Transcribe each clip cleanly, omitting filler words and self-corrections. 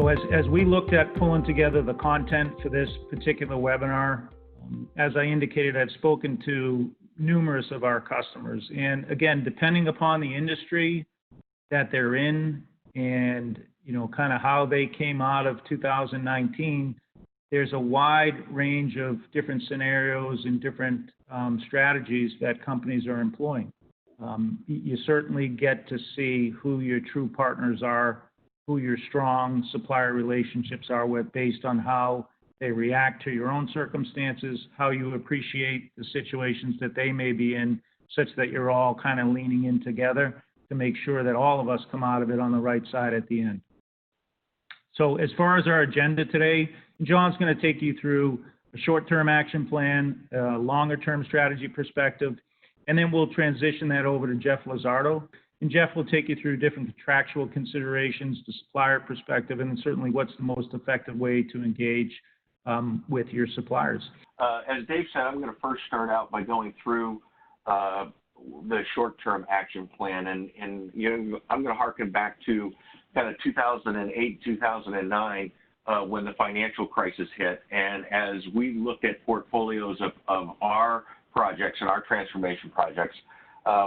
So as we looked at pulling together the content for this particular webinar, as I indicated, I've spoken to numerous of our customers. And again, depending upon the industry that they're in and, kind of how they came out of 2019, there's a wide range of different scenarios and different strategies that companies are employing. You certainly get to see who your true partners are, who your strong supplier relationships are with, based on how they react to your own circumstances, how you appreciate the situations that they may be in, such that you're all kind of leaning in together to make sure that all of us come out of it on the right side at the end. So as far as our agenda today, John's going to take you through a short-term action plan, a longer-term strategy perspective, and then we'll transition that over to Jeff Lizardo. And Jeff will take you through different contractual considerations, the supplier perspective, and certainly what's the most effective way to engage with your suppliers. As Dave said, I'm going to first start out by going through the short-term action plan, and I'm going to harken back to kind of 2008, 2009, when the financial crisis hit. And as we looked at portfolios of our projects and our transformation projects,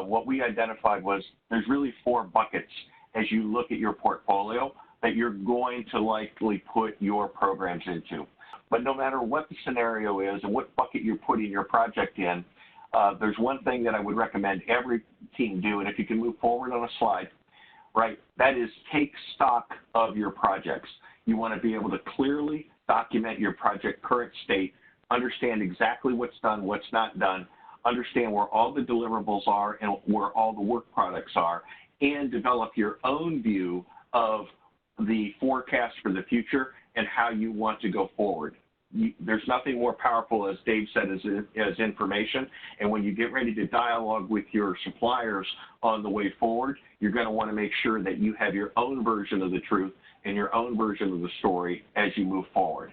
what we identified was there's really 4 buckets as you look at your portfolio that you're going to likely put your programs into. But no matter what the scenario is and what bucket you're putting your project in, there's one thing that I would recommend every team do, and if you can move forward on a slide, right, that is take stock of your projects. You want to be able to clearly document your project current state, understand exactly what's done, what's not done, understand where all the deliverables are and where all the work products are, and develop your own view of the forecast for the future and how you want to go forward. There's nothing more powerful, as Dave said, as information. And when you get ready to dialogue with your suppliers on the way forward, you're going to want to make sure that you have your own version of the truth and your own version of the story as you move forward.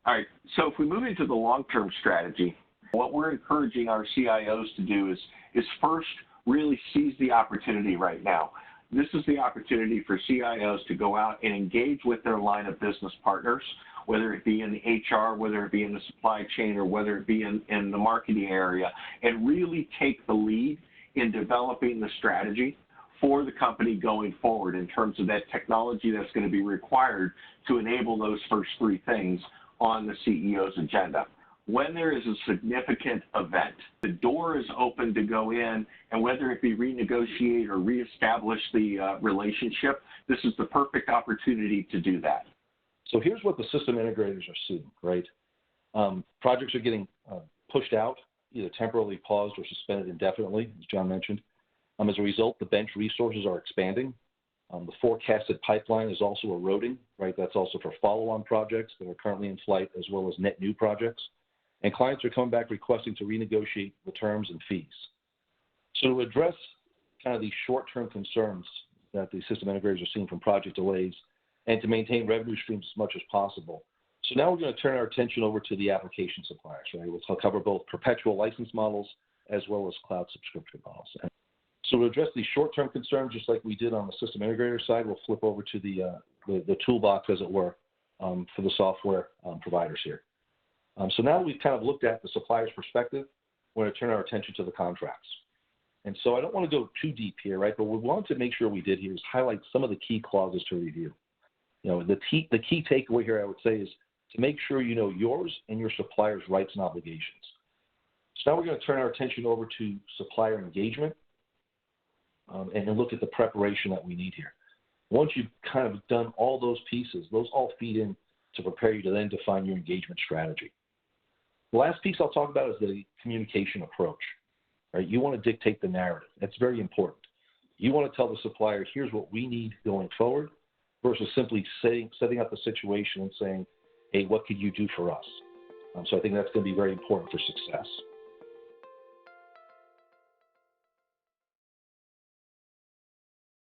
All right, so if we move into the long-term strategy, what we're encouraging our CIOs to do is first really seize the opportunity right now. This is the opportunity for CIOs to go out and engage with their line of business partners, whether it be in the HR, whether it be in the supply chain, or whether it be in the marketing area, and really take the lead in developing the strategy for the company going forward in terms of that technology that's going to be required to enable those first 3 things on the CEO's agenda. When there is a significant event, the door is open to go in, and whether it be renegotiate or reestablish the relationship, this is the perfect opportunity to do that. So here's what the system integrators are seeing, right? Projects are getting pushed out, either temporarily paused or suspended indefinitely, as John mentioned. As a result, the bench resources are expanding. The forecasted pipeline is also eroding, right? That's also for follow-on projects that are currently in flight, as well as net new projects. And clients are coming back requesting to renegotiate the terms and fees. So to address kind of these short-term concerns that the system integrators are seeing from project delays and to maintain revenue streams as much as possible. So now we're going to turn our attention over to the application suppliers, right? We'll cover both perpetual license models as well as cloud subscription models. So to address these short-term concerns, just like we did on the system integrator side, we'll flip over to the toolbox, as it were, for the software providers here. So now we've kind of looked at the supplier's perspective, we're going to turn our attention to the contracts. And so I don't want to go too deep here, right? But what we wanted to make sure we did here is highlight some of the key clauses to review. The key takeaway here, I would say, is to make sure you know yours and your supplier's rights and obligations. So now we're going to turn our attention over to supplier engagement and look at the preparation that we need here. Once you've kind of done all those pieces, those all feed in to prepare you to then define your engagement strategy. The last piece I'll talk about is the communication approach. Right? You want to dictate the narrative. That's very important. You want to tell the supplier, here's what we need going forward, versus simply setting up the situation and saying, hey, what could you do for us? So I think that's going to be very important for success.